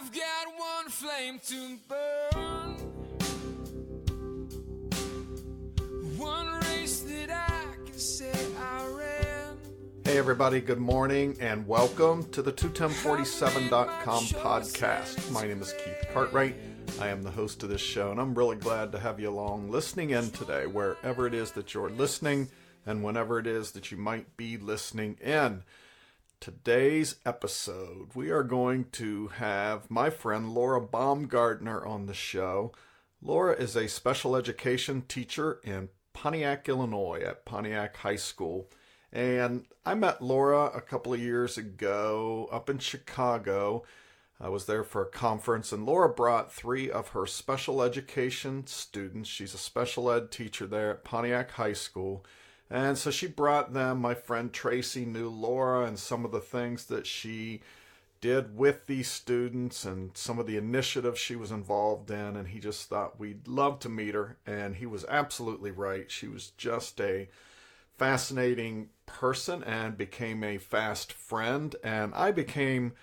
I've got one flame to burn, one race that I can say I ran. Hey everybody, good morning and welcome to the 21047.com podcast. My name is Keith Cartwright. I am the host of this show and I'm really glad to have you along listening in today, wherever it is that you're listening and whenever it is that you might be listening in. Today's episode, we are going to have my friend Laura Baumgartner on the show. Laura is a special education teacher in Pontiac, Illinois at Pontiac High School. And I met Laura a couple of years ago up in Chicago. I was there for a conference and Laura brought 3 of her special education students. She's a special ed teacher there at Pontiac High School. And so she brought them. My friend Tracy knew Laura and some of the things that she did with these students and some of the initiatives she was involved in. And he just thought we'd love to meet her. And he was absolutely right. She was just a fascinating person and became a fast friend. And I became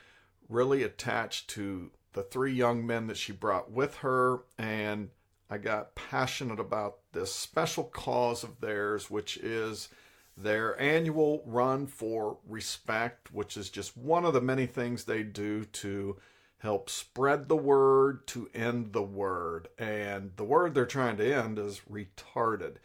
really attached to the 3 young men that she brought with her. And I got passionate about this special cause of theirs, which is their annual Run for Respect, which is just one of the many things they do to help spread the word to end the word. And the word they're trying to end is retarded.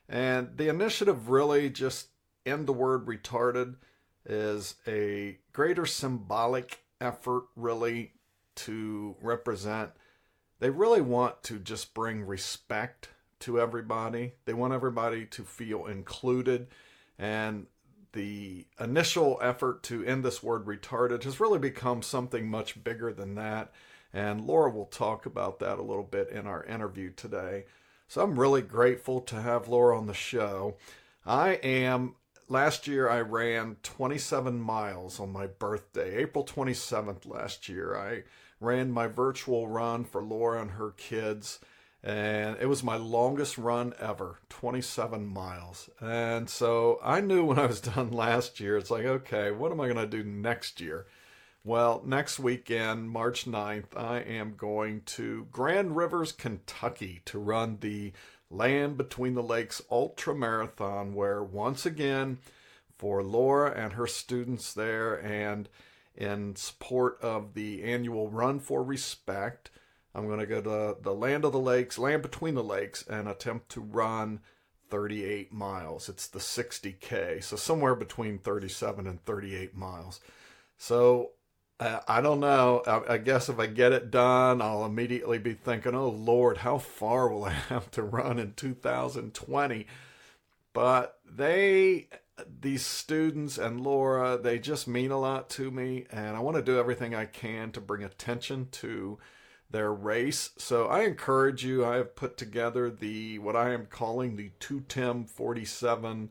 And the initiative really just end the word retarded is a greater symbolic effort really to represent. They really want to just bring respect to everybody. They want everybody to feel included. And the initial effort to end this word retarded has really become something much bigger than that. And Laura will talk about that a little bit in our interview today. So I'm really grateful to have Laura on the show. Last year I ran 27 miles on my birthday, April 27th last year. I ran my virtual run for Laura and her kids, and it was my longest run ever, 27 miles. And so I knew when I was done last year, it's like, okay, what am I going to do next year? Well, next weekend, March 9th, I am going to Grand Rivers, Kentucky to run the Land Between the Lakes Ultra Marathon, where once again, for Laura and her students there and in support of the annual Run for Respect, I'm going to go to the Land Between the Lakes, and attempt to run 38 miles. It's the 60K, so somewhere between 37 and 38 miles. So I don't know. I guess if I get it done, I'll immediately be thinking, oh, Lord, how far will I have to run in 2020? But these students and Laura, they just mean a lot to me, and I want to do everything I can to bring attention to their race. So I encourage you. I have put together what I am calling the 21047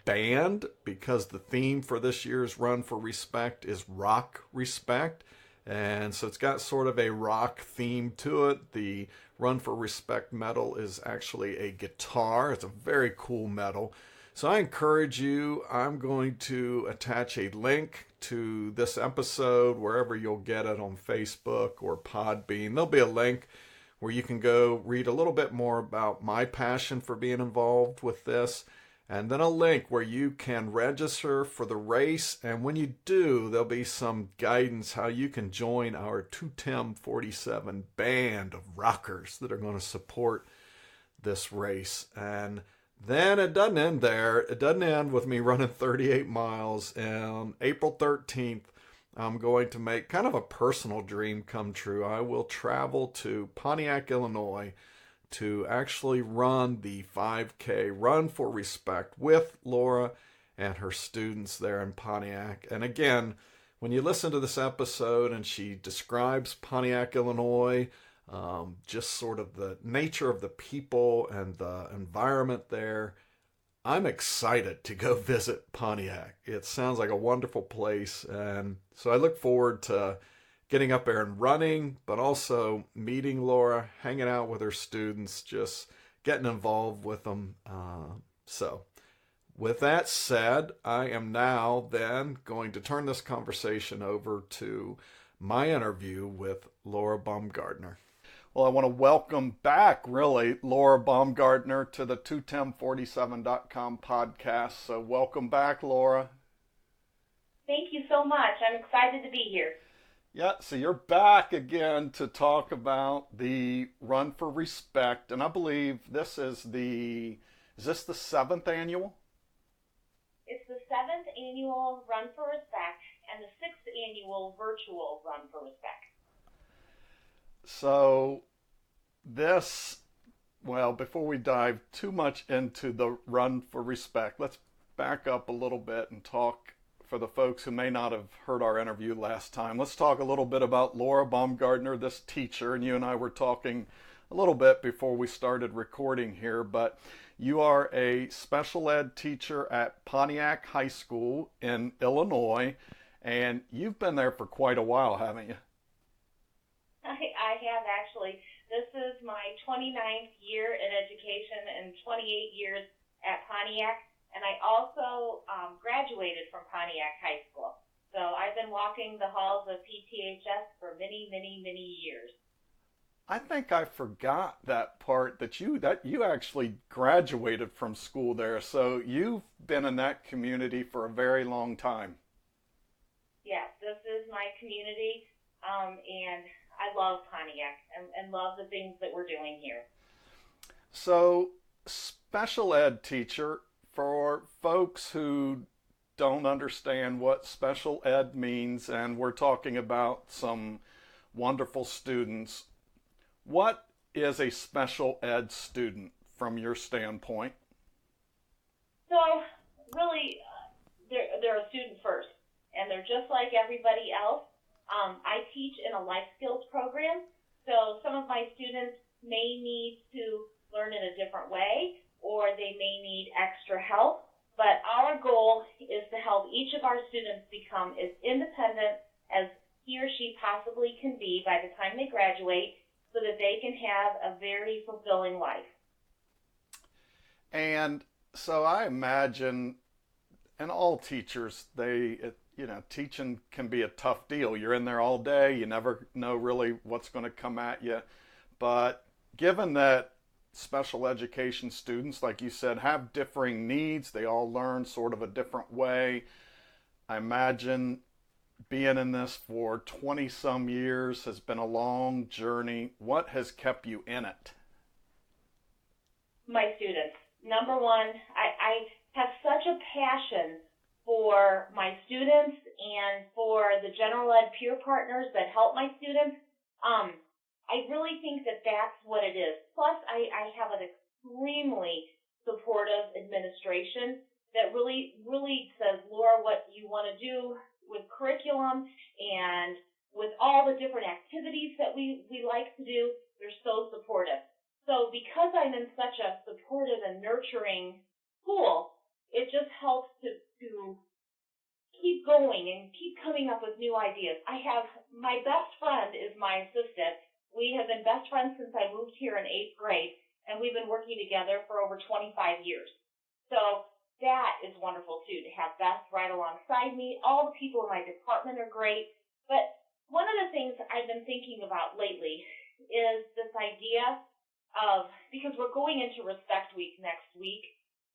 band, because the theme for this year's Run for Respect is Rock Respect. And so it's got sort of a rock theme to it. The Run for Respect medal is actually a guitar. It's a very cool medal. So I encourage you. I'm going to attach a link to this episode wherever you'll get it, on Facebook or Podbean. There'll be a link where you can go read a little bit more about my passion for being involved with this. And then a link where you can register for the race. And when you do, there'll be some guidance how you can join our 21047 band of rockers that are going to support this race. And then it doesn't end there. It doesn't end with me running 38 miles. And April 13th, I'm going to make kind of a personal dream come true. I will travel to Pontiac, Illinois, to actually run the 5K Run for Respect with Laura and her students there in Pontiac. And again, when you listen to this episode and she describes Pontiac, Illinois, just sort of the nature of the people and the environment there, I'm excited to go visit Pontiac. It sounds like a wonderful place, and so I look forward to getting up there and running, but also meeting Laura, hanging out with her students, just getting involved with them. So with that said, I am now then going to turn this conversation over to my interview with Laura Baumgartner. Well, I want to welcome back, really, Laura Baumgartner to the 21047.com podcast. So welcome back, Laura. Thank you so much. I'm excited to be here. Yeah, so you're back again to talk about the Run for Respect, and I believe this is the 7th annual? It's the 7th annual Run for Respect and the 6th annual virtual Run for Respect. So before we dive too much into the Run for Respect, let's back up a little bit and talk, for the folks who may not have heard our interview last time, let's talk a little bit about Laura Baumgartner, this teacher, and you and I were talking a little bit before we started recording here, but you are a special ed teacher at Pontiac High School in Illinois, and you've been there for quite a while, haven't you? I have actually. This is my 29th year in education and 28 years at Pontiac, and I also graduated from Pontiac High School. So I've been walking the halls of PTHS for many, many, many years. I think I forgot that part, that you actually graduated from school there. So you've been in that community for a very long time. Yes, this is my community, and I love Pontiac and love the things that we're doing here. So, special ed teacher, for folks who don't understand what special ed means, and we're talking about some wonderful students, what is a special ed student from your standpoint? So, really, they're a student first, and they're just like everybody else. I teach in a life skills program, so some of my students may need to learn in a different way, or they may need extra help, but our goal is to help each of our students become as independent as he or she possibly can be by the time they graduate, so that they can have a very fulfilling life. And so I imagine, and all teachers, teaching can be a tough deal. You're in there all day. You never know really what's going to come at you. But given that special education students, like you said, have differing needs, they all learn sort of a different way. I imagine being in this for 20-some years has been a long journey. What has kept you in it? My students. Number one, I have such a passion for my students and for the general ed peer partners that help my students. I really think that that's what it is. Plus, I have an extremely supportive administration that really, really says, Laura, what you want to do with curriculum and with all the different activities that we like to do, they're so supportive. So because I'm in such a supportive and nurturing school, it just helps to keep going and keep coming up with new ideas. I have my best friend is my assistant. We have been best friends since I moved here in 8th grade, and we've been working together for over 25 years. So that is wonderful, too, to have Beth right alongside me. All the people in my department are great. But one of the things I've been thinking about lately is this idea of, because we're going into Respect Week next week,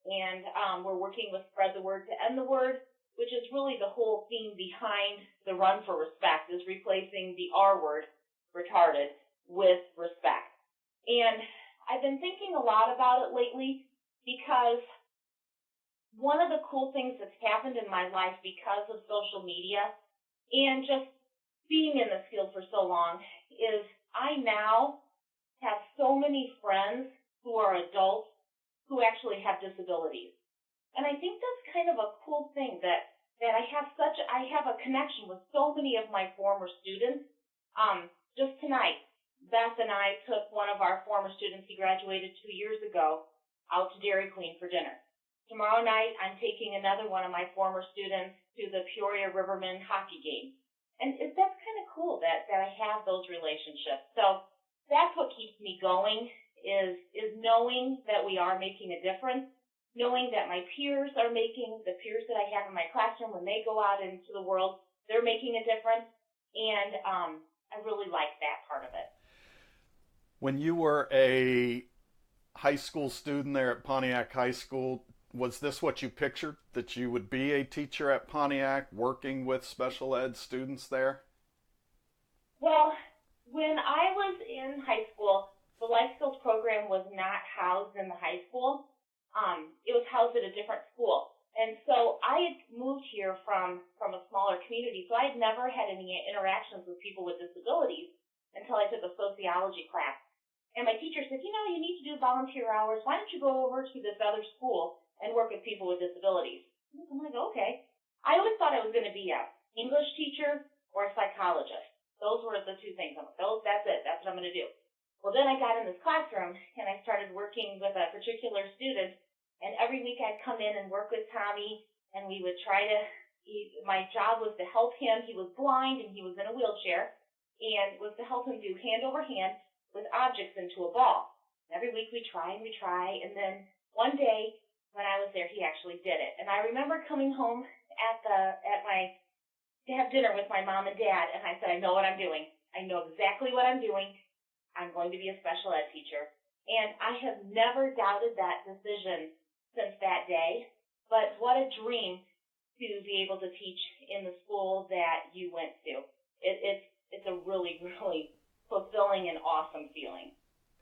and we're working with Spread the Word to End the Word, which is really the whole theme behind the Run for Respect, is replacing the R word, retarded, with respect. And I've been thinking a lot about it lately because one of the cool things that's happened in my life because of social media and just being in this field for so long is I now have so many friends who are adults who actually have disabilities. And I think that's kind of a cool thing that I have a connection with so many of my former students. Just tonight, Beth and I took one of our former students, he graduated 2 years ago, out to Dairy Queen for dinner. Tomorrow night, I'm taking another one of my former students to the Peoria Rivermen hockey game. And that's kind of cool that I have those relationships. So that's what keeps me going is knowing that we are making a difference, knowing that my peers are making, the peers that I have in my classroom when they go out into the world, they're making a difference. and I really liked that part of it. When you were a high school student there at Pontiac High School, was this what you pictured, that you would be a teacher at Pontiac working with special ed students there? Well, when I was in high school, the life skills program was not housed in the high school. It was housed at a different school. And so I had moved here from a smaller community, so I had never had any interactions with people with disabilities until I took a sociology class. And my teacher said, you need to do volunteer hours. Why don't you go over to this other school and work with people with disabilities? I'm like, okay. I always thought I was going to be an English teacher or a psychologist. Those were the two things. I'm like, that's it. That's what I'm going to do. Well, then I got in this classroom, and I started working with a particular student, and every week I'd come in and work with Tommy, and we would try to, my job was to help him. He was blind, and he was in a wheelchair, and was to help him do hand over hand with objects into a ball. Every week we try, and then one day when I was there, he actually did it. And I remember coming home to have dinner with my mom and dad, and I said, I know what I'm doing. I know exactly what I'm doing. I'm going to be a special ed teacher. And I have never doubted that decision since that day. But what a dream to be able to teach in the school that you went to. It's a really, really fulfilling and awesome feeling.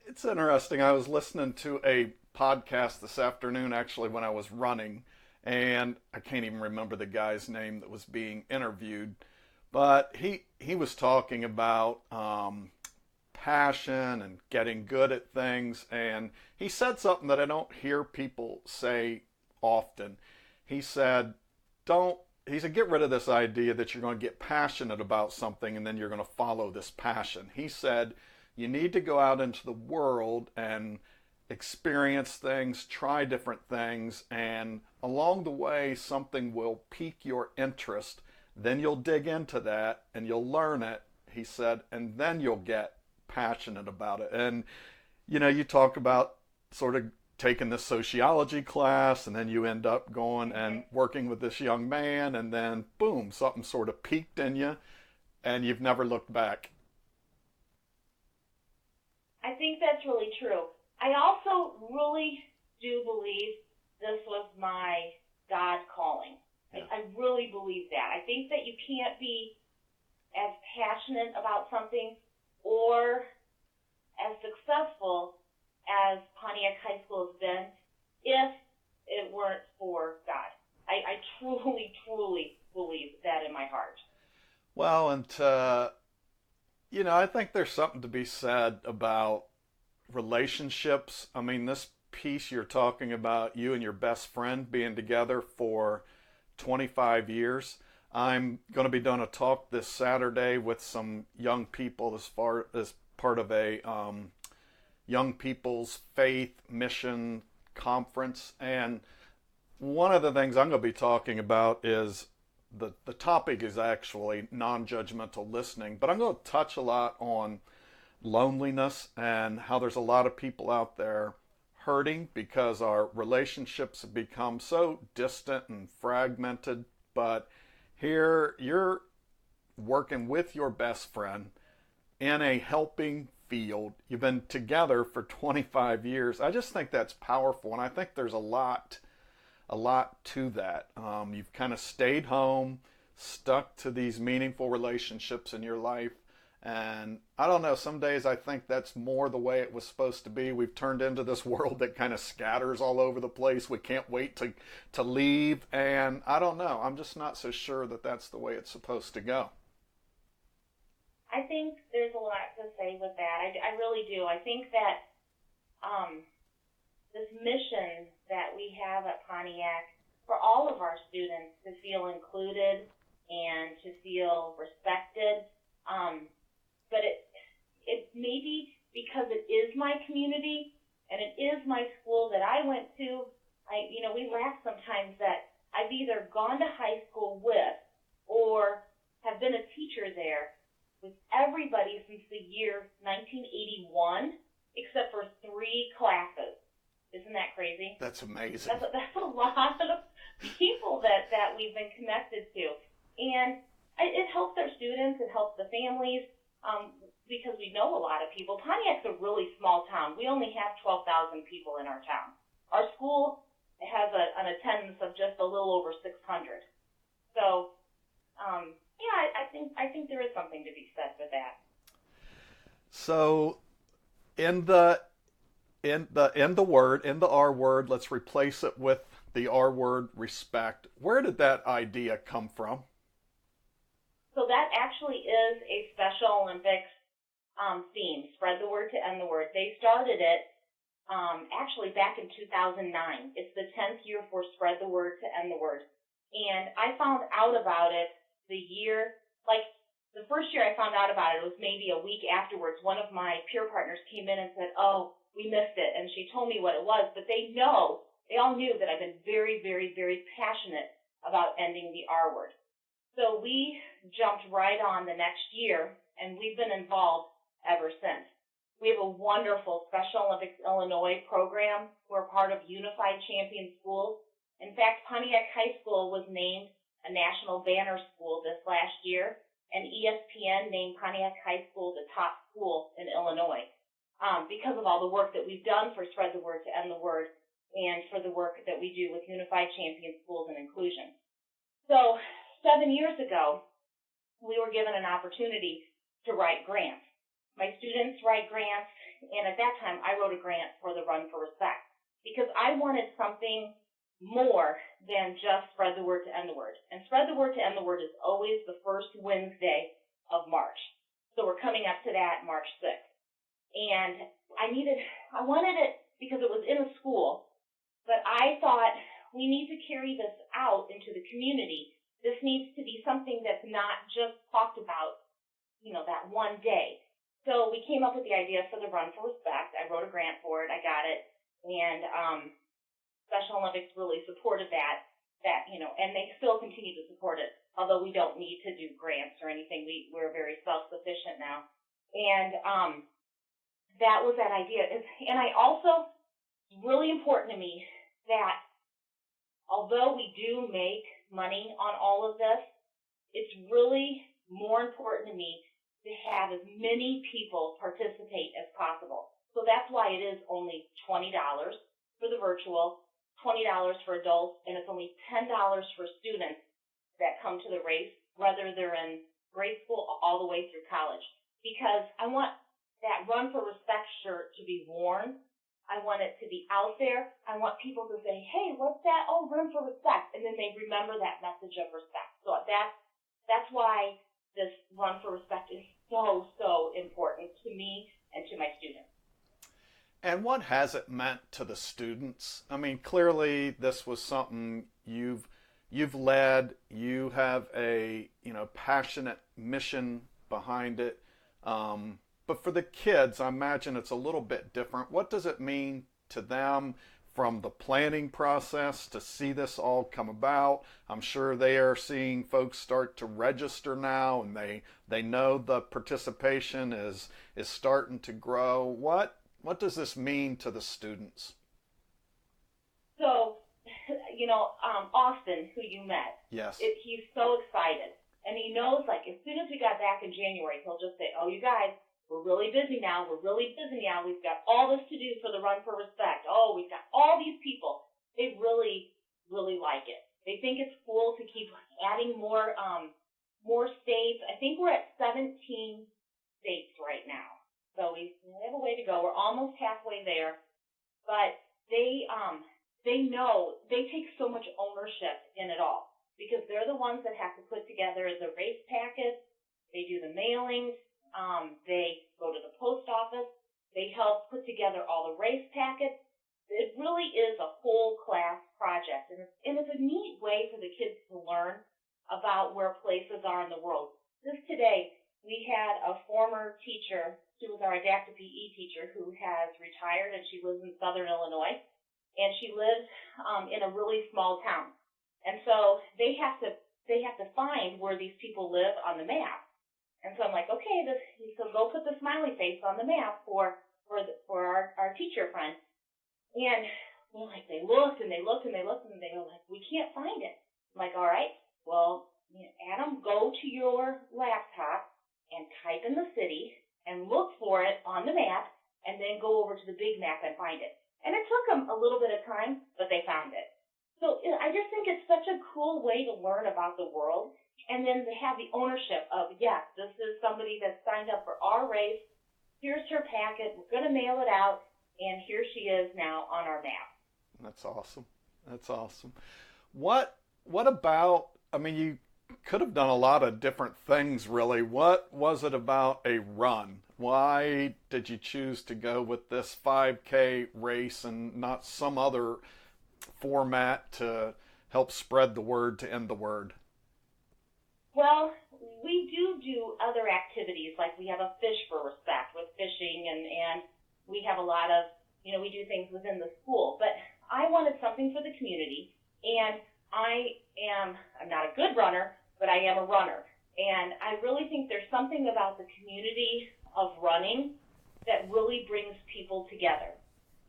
It's interesting. I was listening to a podcast this afternoon, actually, when I was running, and I can't even remember the guy's name that was being interviewed, but he was talking about passion and getting good at things, and he said something that I don't hear people say often. He said, get rid of this idea that you're going to get passionate about something and then you're going to follow this passion. He said, you need to go out into the world and experience things, try different things, and along the way something will pique your interest. Then you'll dig into that and you'll learn it, he said, and then you'll get passionate about it. And you talk about sort of taking this sociology class, and then you end up going and working with this young man, and then boom, something sort of piqued in you, and you've never looked back. I think that's really true. I also really do believe this was my God calling. Yeah. I really believe that. I think that you can't be as passionate about something or as successful as Pontiac High School has been if it weren't for God. I truly, truly believe that in my heart. Well, and I think there's something to be said about relationships. I mean, this piece you're talking about, you and your best friend being together for 25 years. I'm going to be doing a talk this Saturday with some young people as part of a young people's faith mission conference. And one of the things I'm going to be talking about is the topic is actually non-judgmental listening, but I'm going to touch a lot on loneliness and how there's a lot of people out there hurting because our relationships have become so distant and fragmented. But here you're working with your best friend in a helping field. You've been together for 25 years. I just think that's powerful, and I think there's a lot to that. You've kind of stayed home, stuck to these meaningful relationships in your life, and I don't know, some days I think that's more the way it was supposed to be. We've turned into this world that kind of scatters all over the place. We can't wait to leave, and I don't know. I'm just not so sure that that's the way it's supposed to go. I think there's a lot to say with that. I really do. I think that this mission that we have at Pontiac for all of our students to feel included and to feel respected, but it may be because it is my community and it is my school that I went to. We laugh sometimes that I've either gone to high school with or have been a teacher there with everybody since the year 1981, except for 3 classes. Isn't that crazy? That's amazing. That's a lot of people that we've been connected to. And it helps our students, it helps the families, because we know a lot of people. Pontiac's a really small town. We only have 12,000 people in our town. Our school has an attendance of just a little over 600. So, yeah, I think there is something to be said for that. So, in the R word, let's replace it with the R word, respect. Where did that idea come from? So that actually is a Special Olympics theme, spread the word to end the word. They started it actually back in 2009. It's the 10th year for spread the word to end the word. And I found out about it the first year I found out about it, it was maybe a week afterwards. One of my peer partners came in and said, "Oh, we missed it." And she told me what it was, but they all knew that I've been very, very, very passionate about ending the R word. So we jumped right on the next year, and we've been involved ever since. We have a wonderful Special Olympics Illinois program. We're part of Unified Champion Schools. In fact, Pontiac High School was named a National Banner School this last year, and ESPN named Pontiac High School the top school in Illinois because of all the work that we've done for Spread the Word to End the Word and for the work that we do with Unified Champion Schools and inclusion. So 7 years ago, we were given an opportunity to write grants. My students write grants, and at that time, I wrote a grant for the Run for Respect because I wanted something more than just spread the word to end the word. And spread the word to end the word is always the first Wednesday of March. So we're coming up to that March 6th. And I wanted it because it was in a school, but I thought we need to carry this out into the community. This needs to be something that's not just talked about, that one day. So we came up with the idea for the Run for Respect. I wrote a grant for it. I got it. And Special Olympics really supported that, and they still continue to support it, although we don't need to do grants or anything. We're very self-sufficient now. And that was that idea. And I also, it's really important to me that although we do make money on all of this, it's really more important to me to have as many people participate as possible. So that's why it is only $20 for the virtual, $20 for adults, and it's only $10 for students that come to the race, whether they're in grade school all the way through college. Because I want that Run for Respect shirt to be worn. I want it to be out there. I want people to say, "Hey, what's that? Oh, Run for Respect." And then they remember that message of respect. So that's why this Run for Respect is so, so important to me and to my students. And what has it meant to the students? I mean, clearly this was something you've led. You have a passionate mission behind it. But for the kids, I imagine it's a little bit different. What does it mean to them from the planning process to see this all come about? I'm sure they are seeing folks start to register now, and they know the participation is starting to grow. What does this mean to the students? So, Austin, who you met, yes, he's so excited. And he knows, as soon as we got back in January, he'll just say, "Oh, you guys, we're really busy now. We're really busy now. We've got all this to do for the Run for Respect. Oh, we've got all these people." They really, really like it. They think it's cool to keep adding more states. I think we're at 17 states right now. So we have a way to go. We're almost halfway there. But they know they take so much ownership in it all because they're the ones that have to put together the race packets. They do the mailings. They go to the post office. They help put together all the race packets. It really is a whole class project. And it's a neat way for the kids to learn about where places are in the world. Just today, we had a former teacher. She was our adaptive PE teacher who has retired, and she lives in southern Illinois. And she lives in a really small town. And so they have to find where these people live on the map. And so I'm like, okay, so go put the smiley face on the map for our teacher friend. And they looked and they looked and they looked and they were like, "We can't find it." I'm like, "All right, well, Adam, go to your laptop and type in the city and look for it on the map, and then go over to the big map and find it. And it took them a little bit of time, but they found it. So I just think it's such a cool way to learn about the world, and then to have the ownership of, yes, this is somebody that signed up for our race. Here's her packet. We're going to mail it out, and here she is now on our map. That's awesome. That's awesome. What about, I mean, you could have done a lot of different things, really. What was it about a run? Why did you choose to go with this 5K race and not some other format to help spread the word to end the word? Well, we do other activities, like we have a Fish for Respect with fishing, and we have a lot of, we do things within the school. But I wanted something for the community, and I'm not a good runner, but I am a runner. And I really think there's something about the community of running that really brings people together.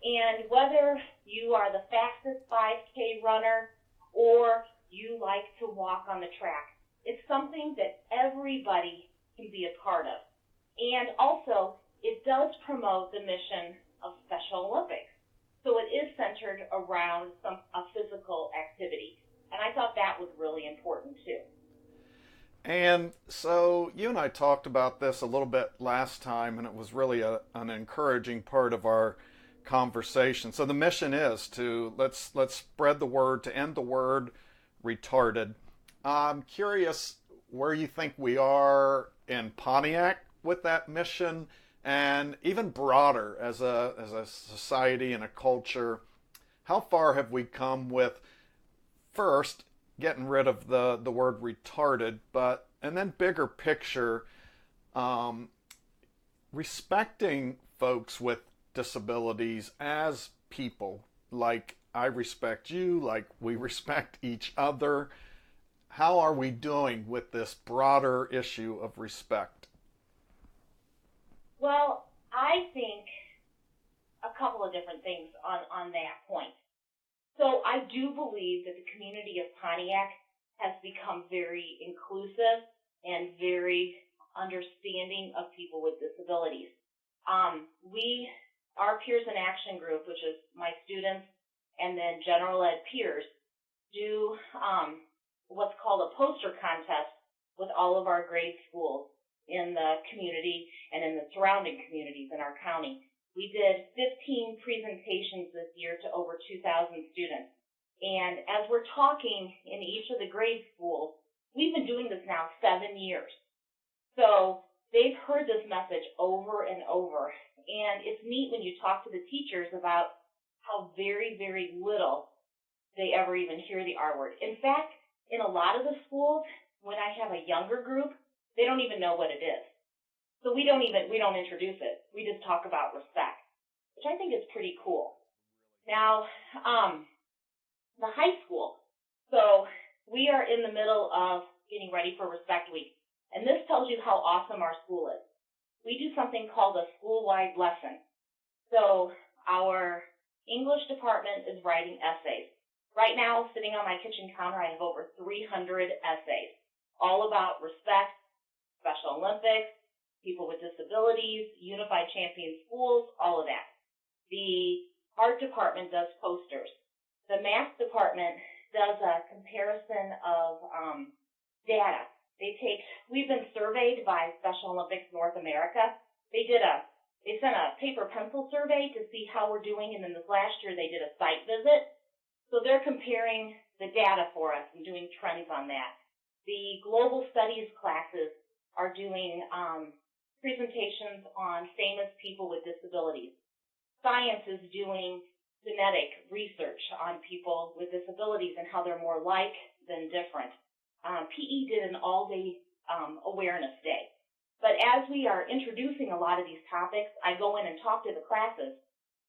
And whether you are the fastest 5K runner or you like to walk on the track, it's something that everybody can be a part of. And also, it does promote the mission of Special Olympics. So it is centered around a physical activity. And I thought that was really important too. And so you and I talked about this a little bit last time, and it was really an encouraging part of our conversation. So the mission is to let's spread the word, to end the word retarded. I'm curious where you think we are in Pontiac with that mission, and even broader as a society and a culture. How far have we come with, first, getting rid of the word retarded, and then bigger picture, respecting folks with disabilities as people, like I respect you, like we respect each other. How are we doing with this broader issue of respect? Well, I think a couple of different things on that point. So I do believe that the community of Pontiac has become very inclusive and very understanding of people with disabilities. Our Peers in Action group, which is my students and then general ed peers, do what's called a poster contest with all of our grade schools in the community and in the surrounding communities in our county. We did 15 presentations this year to over 2,000 students. And as we're talking in each of the grade schools, we've been doing this now 7 years. So they've heard this message over and over. And it's neat when you talk to the teachers about how very, very little they ever even hear the R word. In fact, in a lot of the schools, when I have a younger group, they don't even know what it is. So we don't introduce it. We just talk about respect, which I think is pretty cool. Now, the high school. So we are in the middle of getting ready for Respect Week. And this tells you how awesome our school is. We do something called a school-wide lesson. So our English department is writing essays. Right now, sitting on my kitchen counter, I have over 300 essays, all about respect, Special Olympics, people with disabilities, Unified Champion Schools, all of that. The art department does posters. The math department does a comparison of data. We've been surveyed by Special Olympics North America. They sent a paper pencil survey to see how we're doing, and then this last year they did a site visit. So they're comparing the data for us and doing trends on that. The global studies classes are doing presentations on famous people with disabilities. Science is doing genetic research on people with disabilities and how they're more like than different. PE did an all-day awareness day. But as we are introducing a lot of these topics, I go in and talk to the classes.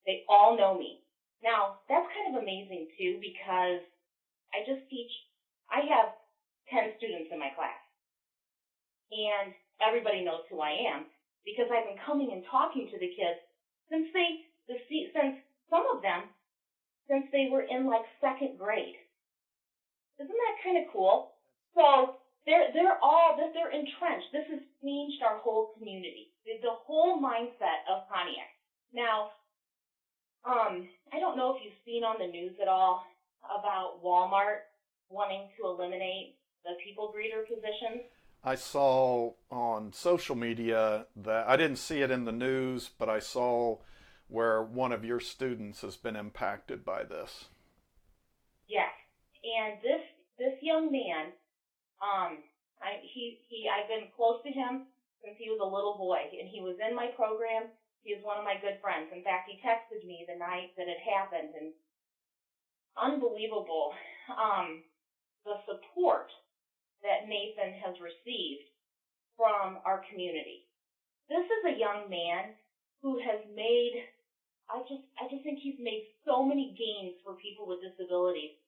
They all know me. Now, that's kind of amazing, too, because I have 10 students in my class. And everybody knows who I am because I've been coming and talking to the kids since some of them, since they were in like second grade. Isn't that kind of cool? So they're entrenched. This has changed our whole community, the whole mindset of Pontiac. Now, I don't know if you've seen on the news at all about Walmart wanting to eliminate the people greeter positions. I saw on social media that I didn't see it in the news, but I saw where one of your students has been impacted by this. Yes, and this young man, I've been close to him since he was a little boy, and he was in my program. He is one of my good friends. In fact, he texted me the night that it happened, and unbelievable, the support that Nathan has received from our community. This is a young man who has made, I just think he's made so many gains for people with disabilities.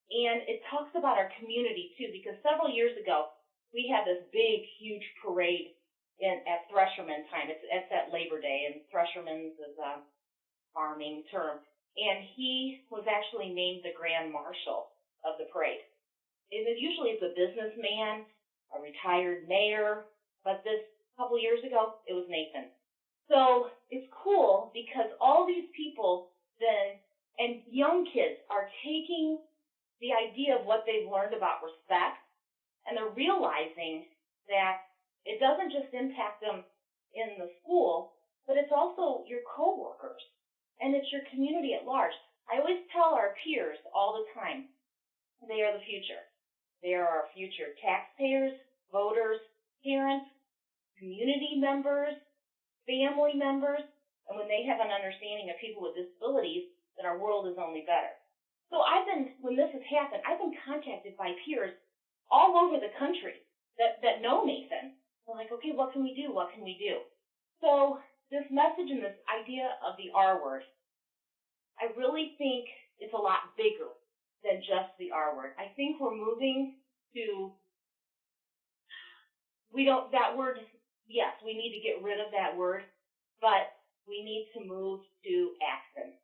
And it talks about our community too, because several years ago, we had this big, huge parade at Thresherman time. It's at Labor Day, and Thresherman's is a farming term. And he was actually named the Grand Marshal of the parade. And it usually is a businessman, a retired mayor, but this couple years ago, it was Nathan. So it's cool because all these people then, and young kids, are taking the idea of what they've learned about respect, and they're realizing that it doesn't just impact them in the school, but it's also your coworkers, and it's your community at large. I always tell our peers all the time, they are the future. They are our future taxpayers, voters, parents, community members, family members, and when they have an understanding of people with disabilities, then our world is only better. So when this has happened, I've been contacted by peers all over the country that know Nathan. They're like, okay, what can we do? What can we do? So this message and this idea of the R word, I really think it's a lot bigger than just the R word. I think we're moving to, that word, yes, we need to get rid of that word, but we need to move to action.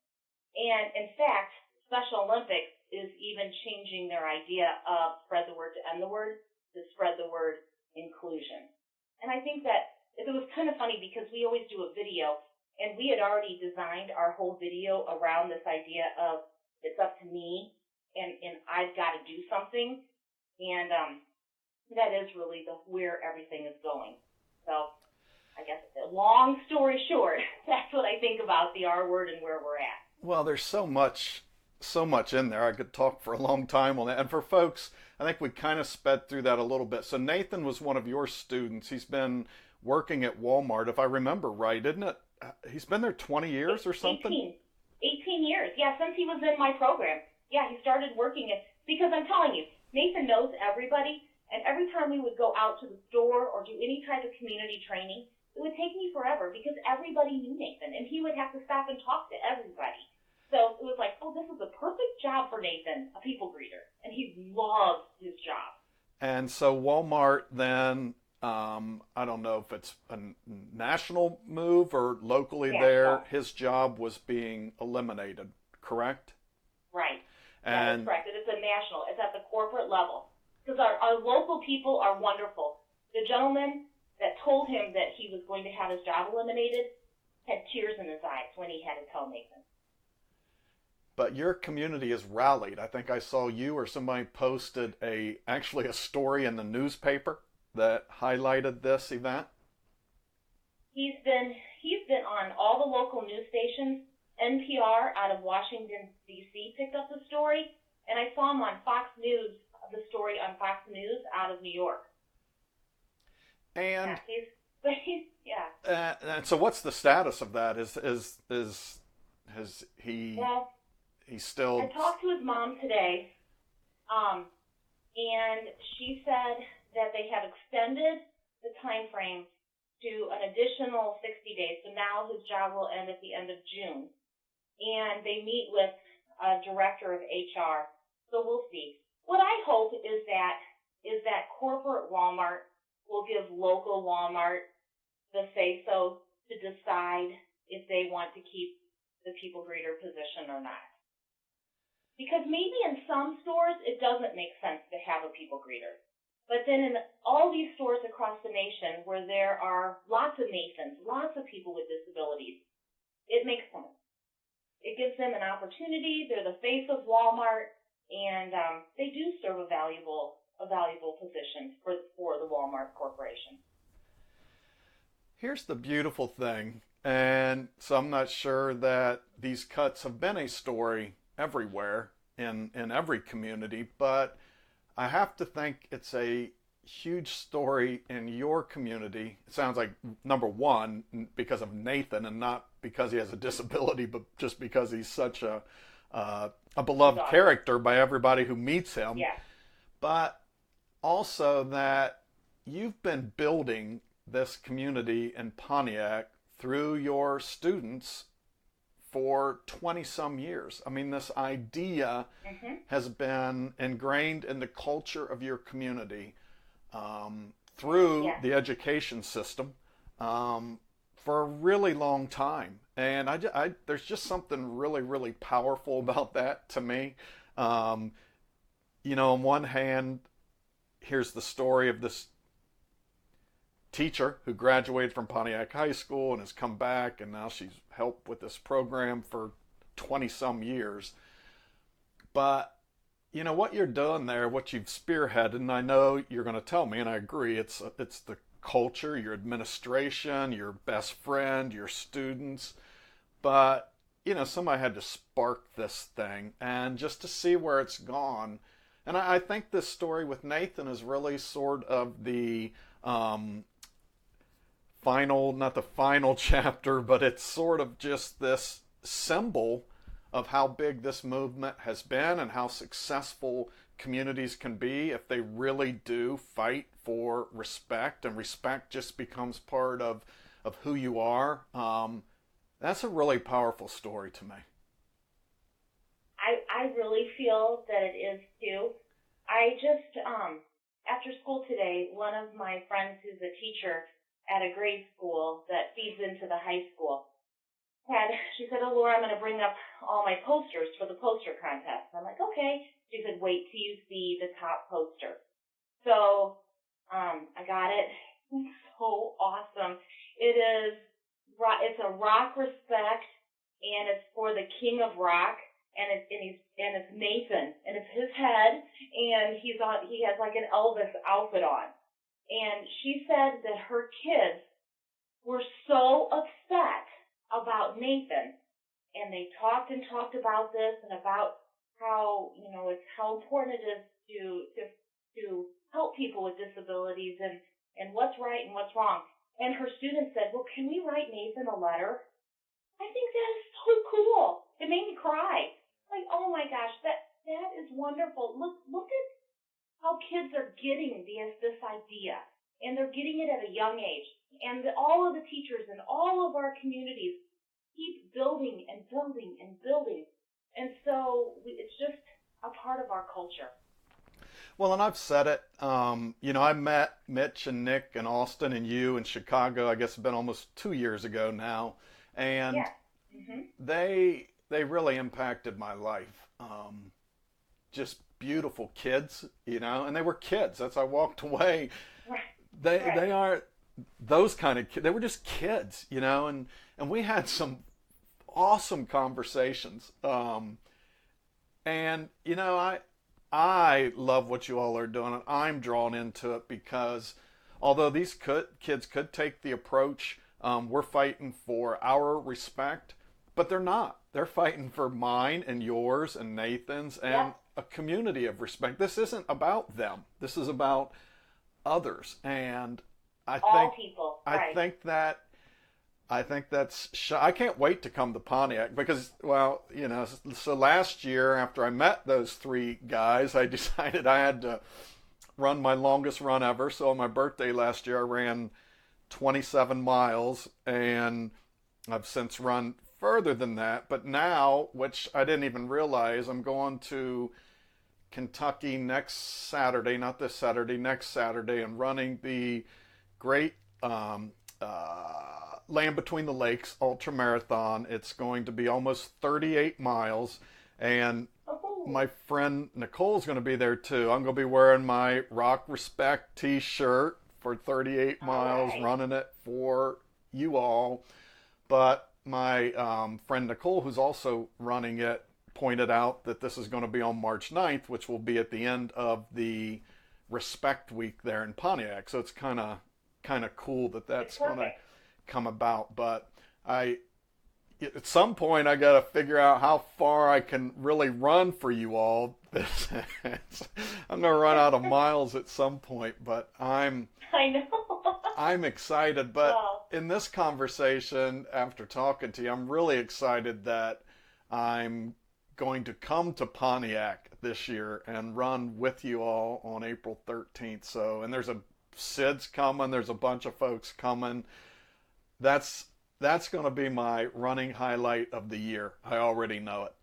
And in fact, Special Olympics is even changing their idea of spread the word to end the word to spread the word inclusion. And I think that it was kind of funny because we always do a video, and we had already designed our whole video around this idea of it's up to me and I've got to do something. And that is really where everything is going. So I guess long story short, that's what I think about the R word and where we're at. Well, there's so much in there. I could talk for a long time on that. And for folks, I think we kind of sped through that a little bit. So Nathan was one of your students. He's been working at Walmart, if I remember right, isn't it? He's been there 20 years or something? 18 years. Yeah, since he was in my program. Yeah, he started working because I'm telling you, Nathan knows everybody. And every time we would go out to the store or do any type of community training, it would take me forever because everybody knew Nathan, and he would have to stop and talk to everybody. So it was like, oh, this is a perfect job for Nathan, a people greeter, and he loves his job. And so Walmart then, I don't know if it's a national move or locally there, his job was being eliminated, correct? Right. And that is correct. It's a national. It's at the corporate level. Because our local people are wonderful. The gentleman that told him that he was going to have his job eliminated had tears in his eyes when he had to tell Nathan. But your community has rallied. I think I saw you or somebody posted actually a story in the newspaper that highlighted this event. He's been on all the local news stations. NPR out of Washington, D.C. picked up the story, and I saw him on Fox News, the story on Fox News out of New York. And yeah, and so what's the status of that? Has he? Well, he's still. I talked to his mom today, and she said that they have extended the time frame to an additional 60 days. So now his job will end at the end of June, and they meet with a director of HR. So we'll see. What I hope is that corporate Walmart will give local Walmart the say-so to decide if they want to keep the people greeter position or not. Because maybe in some stores it doesn't make sense to have a people greeter. But then in all these stores across the nation where there are lots of Nathans, lots of people with disabilities, it makes sense. It gives them an opportunity. They're the face of Walmart, and they do serve a valuable position for the Walmart Corporation. Here's the beautiful thing, and so I'm not sure that these cuts have been a story everywhere in every community, but I have to think it's a huge story in your community. It sounds like, number one, because of Nathan, and not because he has a disability, but just because he's such a beloved character by everybody who meets him. Yeah. But also that you've been building this community in Pontiac through your students for 20 some years. I mean, this idea has been ingrained in the culture of your community through the education system for a really long time. And I there's just something really, really powerful about that to me. You know, on one hand, here's the story of this teacher who graduated from Pontiac High School and has come back, and now she's helped with this program for 20 some years. But you know what you're doing there, what you've spearheaded, and I know you're going to tell me, and I agree, it's the culture, your administration, your best friend, your students. But you know, somebody had to spark this thing, and just to see where it's gone. And I think this story with Nathan is really sort of the not the final chapter, but it's sort of just this symbol of how big this movement has been and how successful communities can be if they really do fight for respect, and respect just becomes part of who you are. That's a really powerful story to me. I really feel that it is too. I just, after school today, one of my friends who's a teacher at a grade school that feeds into the high school, she said, "Oh, Laura, I'm going to bring up all my posters for the poster contest." I'm like, "Okay." She said, "Wait till you see the top poster." So I got it. It's so awesome. It's a rock respect, and it's for the king of rock, and it's Nathan, and it's his head, and he has like an Elvis outfit on. And she said that her kids were so upset about Nathan, and they talked about this and about how, you know, it's how important it is to help people with disabilities and what's right and what's wrong. And her students said, "Well, can we write Nathan a letter?" I think that is so cool. It made me cry. Like, oh my gosh, that is wonderful. Look at how kids are getting this idea, and they're getting it at a young age. And all of the teachers in all of our communities keep building and building and building. And so it's just a part of our culture. Well, and I've said it. You know, I met Mitch and Nick and Austin and you in Chicago. I guess it's been almost 2 years ago now, and they really impacted my life. Just beautiful kids, you know, and they were kids. As I walked away, they are those kind of kids. They were just kids, you know, and we had some awesome conversations. And you know, I love what you all are doing, and I'm drawn into it because although these kids could take the approach, we're fighting for our respect, but they're not. They're fighting for mine and yours and Nathan's and a community of respect. This isn't about them. This is about others, and I can't wait to come to Pontiac because, well, you know, so last year after I met those three guys, I decided I had to run my longest run ever. So on my birthday last year, I ran 27 miles, and I've since run further than that. But now, which I didn't even realize, I'm going to Kentucky next Saturday, not this Saturday, next Saturday, and running the great Land Between the Lakes Ultra Marathon. It's going to be almost 38 miles, and my friend Nicole's going to be there too. I'm going to be wearing my Rock Respect t-shirt for 38 miles, running it for you all. But my friend Nicole, who's also running it, pointed out that this is going to be on March 9th, which will be at the end of the Respect Week there in Pontiac. So it's kind of cool that that's going to come about. But at some point I got to figure out how far I can really run for you all. I'm going to run out of miles at some point, but I know. I'm excited. But in this conversation, after talking to you, I'm really excited that I'm going to come to Pontiac this year and run with you all on April 13th. So, and there's Sid's coming. There's a bunch of folks coming. That's going to be my running highlight of the year. I already know it.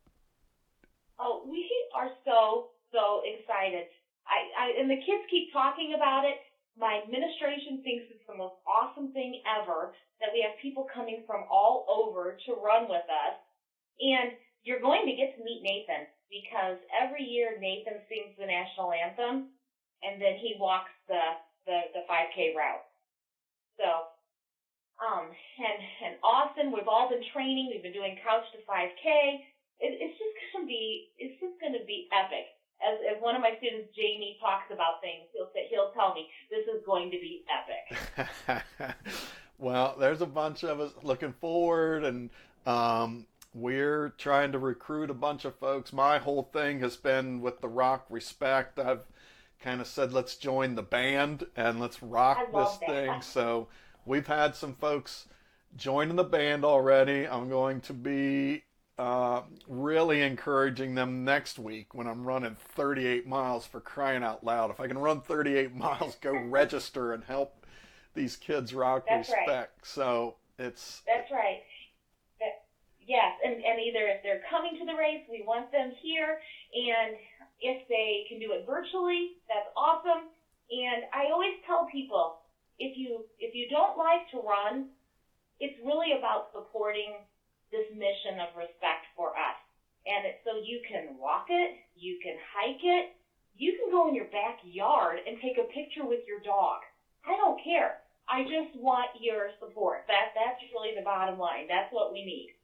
Oh, we are so excited. And the kids keep talking about it. My administration thinks it's the most awesome thing ever that we have people coming from all over to run with us. And you're going to get to meet Nathan, because every year Nathan sings the national anthem, and then he walks the 5K route. So, and Austin, we've all been training. We've been doing Couch to 5K. It's just going to be epic. As one of my students, Jamie, talks about things, he'll tell me this is going to be epic. Well, there's a bunch of us looking forward, and we're trying to recruit a bunch of folks. My whole thing has been with the Rock Respect. I've kind of said, let's join the band and let's rock this thing. So we've had some folks joining the band already. I'm going to be really encouraging them next week when I'm running 38 miles, for crying out loud. If I can run 38 miles, go register and help these kids rock Respect. Right. So that's right. Yes, and either if they're coming to the race, we want them here, and if they can do it virtually, that's awesome. And I always tell people, if you don't like to run, it's really about supporting this mission of respect for us. And it's so you can walk it, you can hike it, you can go in your backyard and take a picture with your dog. I don't care. I just want your support. That's really the bottom line. That's what we need.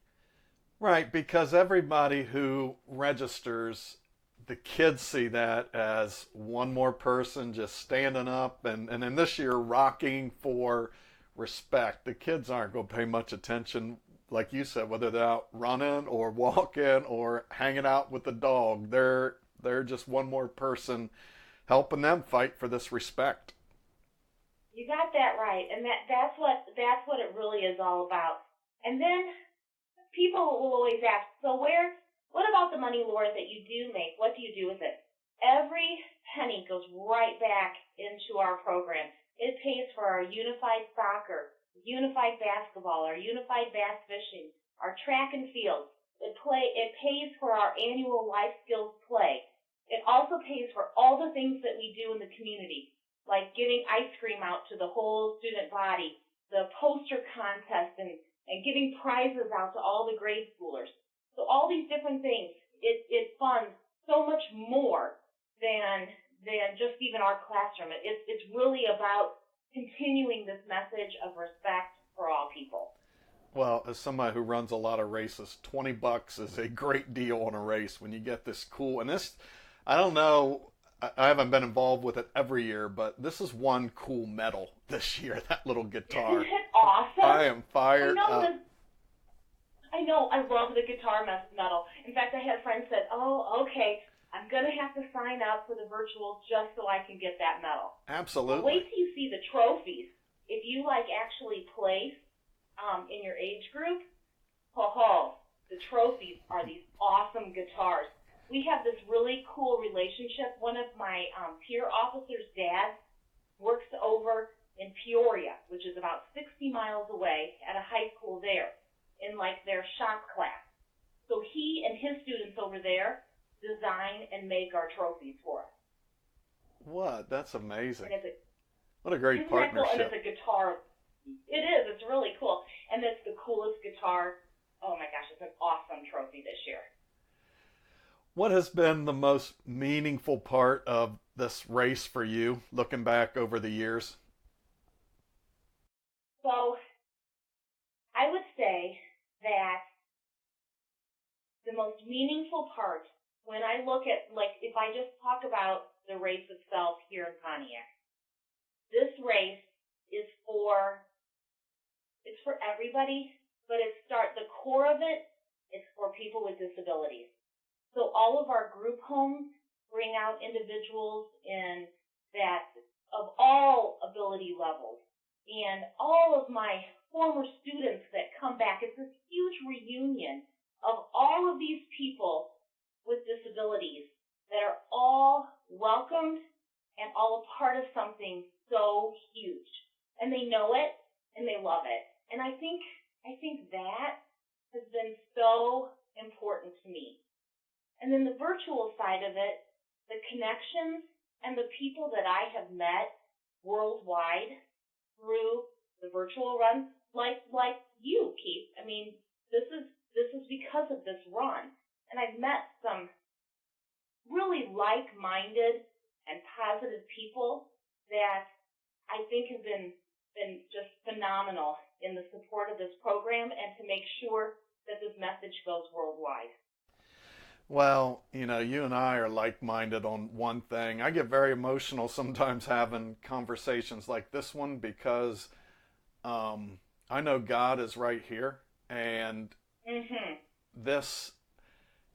Right, because everybody who registers, the kids see that as one more person just standing up and then this year rocking for respect. The kids aren't going to pay much attention, like you said, whether they're out running or walking or hanging out with the dog. They're just one more person helping them fight for this respect. You got that right, and that's what it really is all about. And then people will always ask, so what about the money, Laura, that you do make? What do you do with it? Every penny goes right back into our program. It pays for our unified soccer, unified basketball, our unified bass fishing, our track and field. It pays for our annual life skills play. It also pays for all the things that we do in the community, like giving ice cream out to the whole student body, the poster contest, and giving prizes out to all the grade schoolers. So all these different things, it funds so much more than just even our classroom. It's really about continuing this message of respect for all people. Well, as somebody who runs a lot of races, $20 is a great deal on a race when you get this cool. And this, I don't know, I haven't been involved with it every year, but this is one cool medal this year, that little guitar. Isn't it awesome? I am fired up. I know, I love the guitar medal. In fact, I had a friend said, oh, okay, I'm going to have to sign up for the virtual just so I can get that medal. Absolutely. But wait till you see the trophies. If you actually place in your age group, the trophies are these awesome guitars. We have this really cool relationship. One of my peer officers' dads works over in Peoria, which is about 60 miles away, at a high school there, in their shop class. So he and his students over there design and make our trophies for us. What? That's amazing. What a great partnership. Cool? And it's a guitar. It is. It's really cool. And it's the coolest guitar. Oh my gosh, it's an awesome trophy this year. What has been the most meaningful part of this race for you, looking back over the years? So I would say that the most meaningful part when I look at, like, if I just talk about the race itself here in Pontiac, this race is it's for everybody, but the core of it is for people with disabilities. So all of our group homes bring out individuals in that of all ability levels. And all of my former students that come back, it's this huge reunion of all of these people with disabilities that are all welcomed and all a part of something so huge. And they know it and they love it. And I think that has been so important to me. And then the virtual side of it, the connections and the people that I have met worldwide through the virtual run, like you, Keith. I mean, this is because of this run. And I've met some really like-minded and positive people that I think have been just phenomenal in the support of this program and to make sure that this message goes worldwide. Well, you and I are like-minded on one thing. I get very emotional sometimes having conversations like this one because I know God is right here. And this,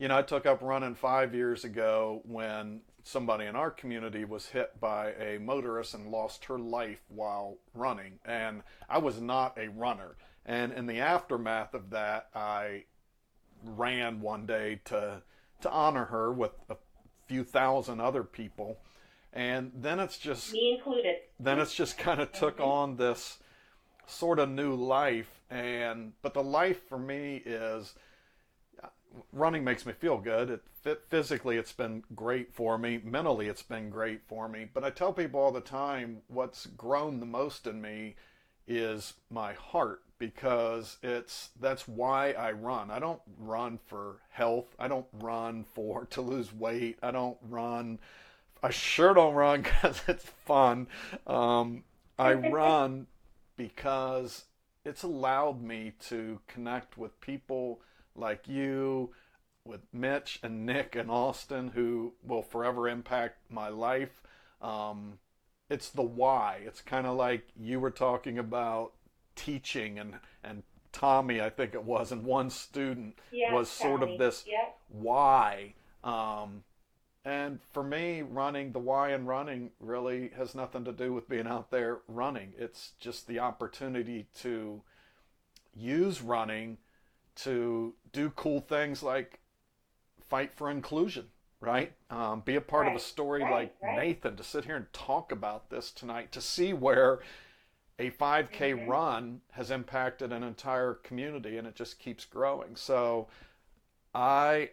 I took up running 5 years ago when somebody in our community was hit by a motorist and lost her life while running. And I was not a runner. And in the aftermath of that, I ran one day to honor her with a few thousand other people. And then it's just me included. Then it's just kind of took on this sort of new life. But the life for me is running makes me feel good. Physically, it's been great for me. Mentally, it's been great for me. But I tell people all the time, what's grown the most in me is my heart, because that's why I run. I don't run for health. I don't run to lose weight. I sure don't run because it's fun. I run because it's allowed me to connect with people like you, with Mitch and Nick and Austin, who will forever impact my life. It's the why. It's kind of like you were talking about teaching, and Tommy, I think it was, and one student was sort of this why. And for me, the why in running really has nothing to do with being out there running. It's just the opportunity to use running to do cool things like fight for inclusion, right? Be a part of a story like Nathan, to sit here and talk about this tonight, to see where a 5K run has impacted an entire community, and it just keeps growing. So I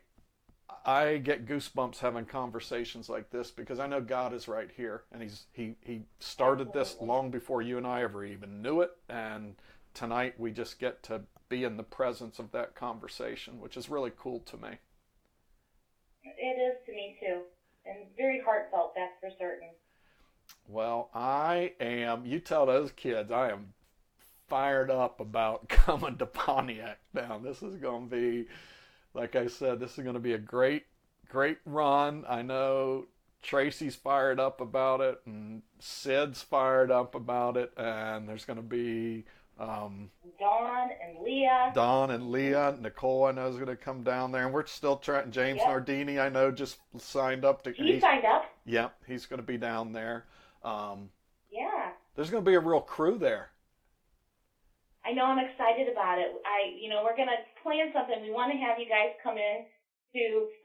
get goosebumps having conversations like this because I know God is right here, and he started this long before you and I ever even knew it, and tonight we just get to be in the presence of that conversation, which is really cool to me. It is to me too, and very heartfelt, that's for certain. Well, you tell those kids, I am fired up about coming to Pontiac now. This is going to be, like I said, this is going to be a great run. I know Tracy's fired up about it, and Sid's fired up about it, and there's going to be Dawn and Leah. Nicole, I know, is going to come down there, and we're still trying. James Nardini, I know, just signed up. He signed up? Yep, he's going to be down there. There's going to be a real crew there. I know, I'm excited about it. We're going to plan something. We want to have you guys come in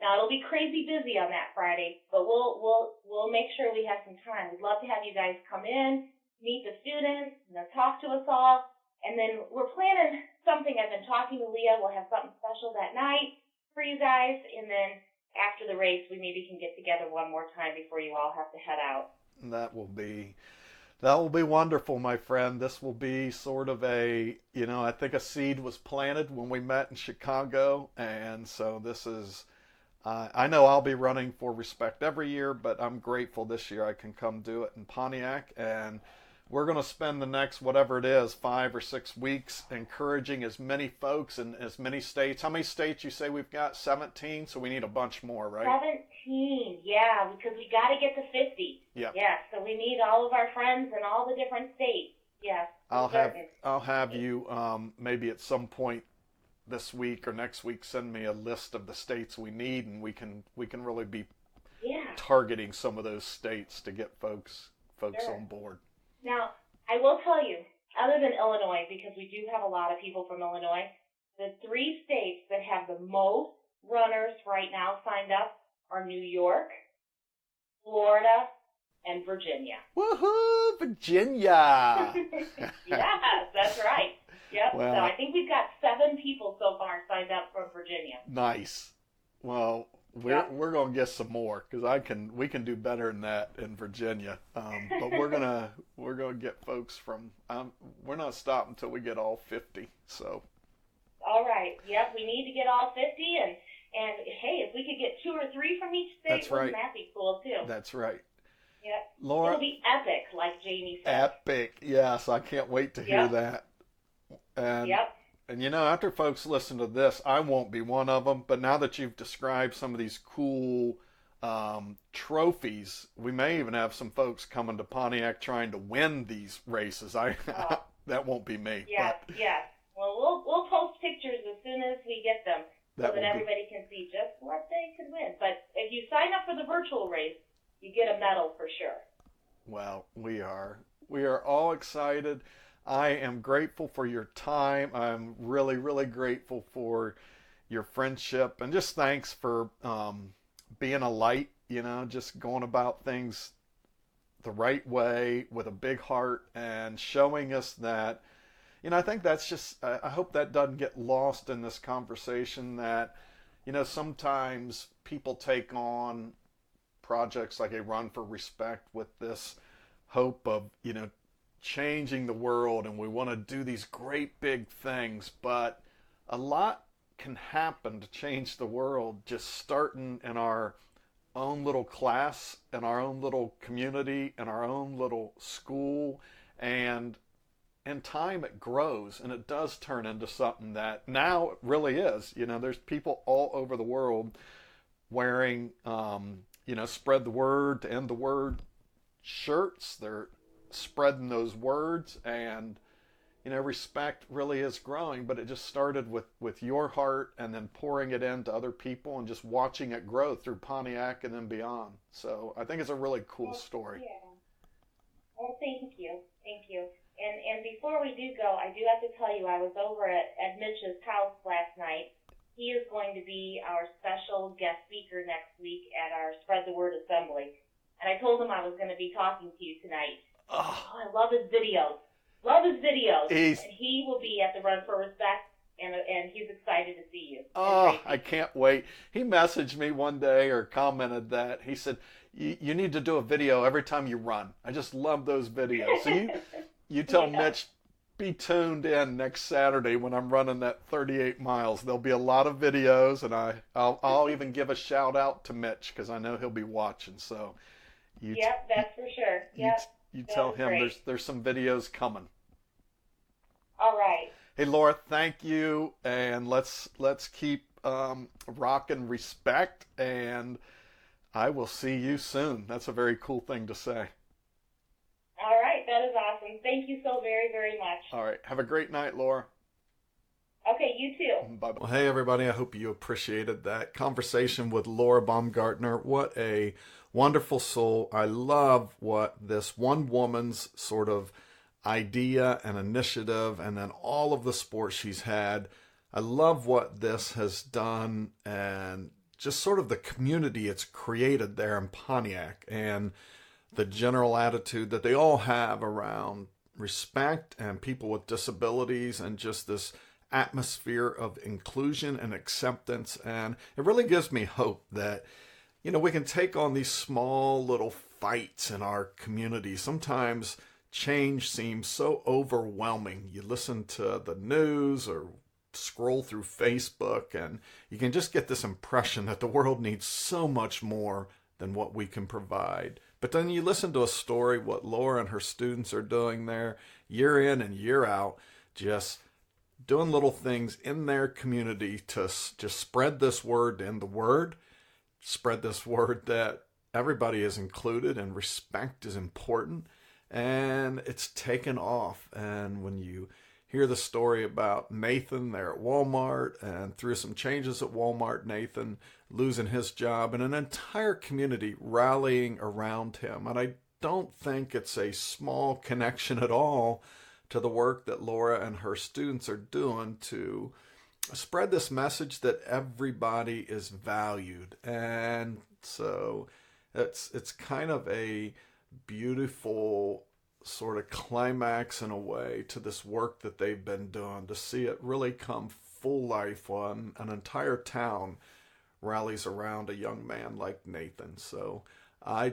now it'll be crazy busy on that Friday, but we'll make sure we have some time. We'd love to have you guys come in, meet the students, talk to us all, and then we're planning something. I've been talking to Leah. We'll have something special that night for you guys, and then after the race, we maybe can get together one more time before you all have to head out. That will be wonderful, my friend. This will be sort of I think a seed was planted when we met in Chicago, and so this is I know I'll be running for Respect every year, but I'm grateful this year I can come do it in Pontiac. And we're going to spend the next, whatever it is, 5 or 6 weeks encouraging as many folks in as many states. How many states you say we've got? 17, so we need a bunch more, right? 17, yeah, because we got to get to 50. Yeah. Yeah, so we need all of our friends in all the different states. Yes. I'll have you maybe at some point this week or next week send me a list of the states we need, and we can really be targeting some of those states to get folks Sure. on board. Now, I will tell you, other than Illinois, because we do have a lot of people from Illinois, the 3 states that have the most runners right now signed up are New York, Florida, and Virginia. Woohoo, Virginia! Yes, that's right. Yep. Well, so I think we've got 7 people so far signed up from Virginia. Nice. Well, we're gonna get some more because we can do better than that in Virginia. But we're gonna get folks from. We're not stopping until we get all 50. So. All right. Yep. We need to get all 50, and hey, if we could get 2 or 3 from each state, That's right. wouldn't that be cool too? That's right. Yep. Laura. It'll be epic, like Jamie said. Epic. Yes, I can't wait to hear that. And, and after folks listen to this, I won't be one of them. But now that you've described some of these cool trophies, we may even have some folks coming to Pontiac trying to win these races. That won't be me. Yes, yes. Well, we'll post pictures as soon as we get them so that everybody can see just what they could win. But if you sign up for the virtual race, you get a medal for sure. Well, we are all excited. I am grateful for your time. I'm really, really grateful for your friendship, and just thanks for being a light, just going about things the right way with a big heart and showing us that, I think that's just, I hope that doesn't get lost in this conversation that, sometimes people take on projects like a Run for Respect with this hope of, changing the world, and we want to do these great big things, but a lot can happen to change the world just starting in our own little class, in our own little community, in our own little school, and in time it grows and it does turn into something that now it really is. There's people all over the world wearing spread the word to end the word shirts. They're spreading those words, and respect really is growing, but it just started with your heart and then pouring it into other people and just watching it grow through Pontiac and then beyond. So I think it's a really cool story. Yeah. Well, thank you. And before we do go, I do have to tell you, I was over at Mitch's house last night. He is going to be our special guest speaker next week at our Spread the Word Assembly. And I told him I was going to be talking to you tonight. Oh, I love his videos. And he will be at the Run for Respect, and he's excited to see you. Oh, I can't wait. He messaged me one day or commented that. He said, you need to do a video every time you run. I just love those videos. So you tell Mitch, be tuned in next Saturday when I'm running that 38 miles. There'll be a lot of videos, and I'll even give a shout out to Mitch because I know he'll be watching. So, that's for sure. You tell him there's some videos coming. All right. Hey, Laura, thank you, and let's keep rocking Respect, and I will see you soon. That's a very cool thing to say. All right, that is awesome. Thank you so very, very much. All right, have a great night, Laura. Okay, you too. Bye-bye. Well, hey, everybody. I hope you appreciated that conversation with Laura Baumgartner. What a wonderful soul. I love what this one woman's sort of idea and initiative, and then all of the sports she's had. I love what this has done and just sort of the community it's created there in Pontiac and the general attitude that they all have around respect and people with disabilities and just this atmosphere of inclusion and acceptance. And it really gives me hope that, we can take on these small little fights in our community. Sometimes change seems so overwhelming. You listen to the news or scroll through Facebook and you can just get this impression that the world needs so much more than what we can provide. But then you listen to a story, what Laura and her students are doing there year in and year out, just doing little things in their community to just spread this word and the word, spread this word that everybody is included and respect is important. And it's taken off. And when you hear the story about Nathan there at Walmart, and through some changes at Walmart, Nathan losing his job and an entire community rallying around him. And I don't think it's a small connection at all to the work that Laura and her students are doing to spread this message that everybody is valued. And so it's kind of a beautiful sort of climax in a way to this work that they've been doing, to see it really come full life when an entire town rallies around a young man like Nathan. So I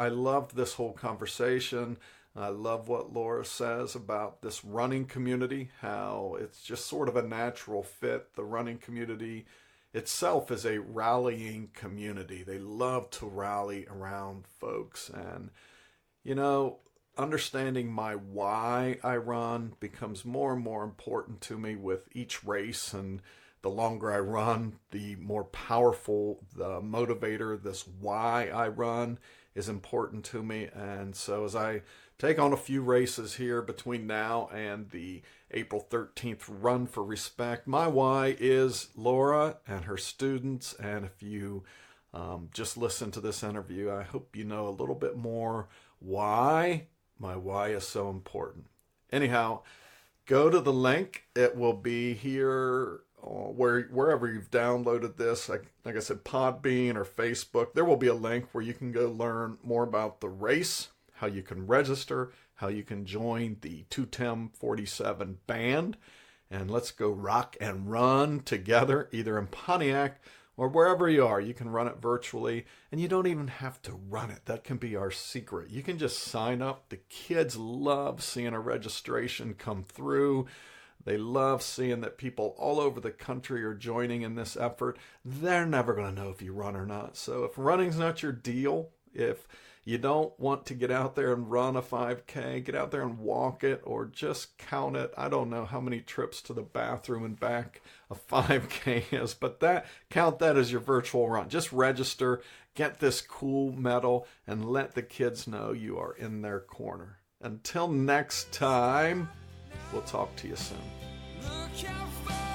loved this whole conversation. I love what Laura says about this running community, how it's just sort of a natural fit. The running community itself is a rallying community. They love to rally around folks. And, you know, understanding my why I run becomes more and more important to me with each race. And the longer I run, the more powerful the motivator, this why I run, is important to me. And so as I take on a few races here between now and the April 13th Run for Respect, my why is Laura and her students. And if you just listen to this interview, I hope you know a little bit more why my why is so important. Anyhow, go to the link. It will be here wherever you've downloaded this. Like I said, Podbean or Facebook. There will be a link where you can go learn more about the race, how you can register, how you can join the 21047 band, and let's go rock and run together, either in Pontiac or wherever you are. You can run it virtually, and you don't even have to run it. That can be our secret. You can just sign up. The kids love seeing a registration come through. They love seeing that people all over the country are joining in this effort. They're never going to know if you run or not. So if running's not your deal, if you don't want to get out there and run a 5K, get out there and walk it, or just count it. I don't know how many trips to the bathroom and back a 5K is, but count that as your virtual run. Just register, get this cool medal, and let the kids know you are in their corner. Until next time, we'll talk to you soon. Look how far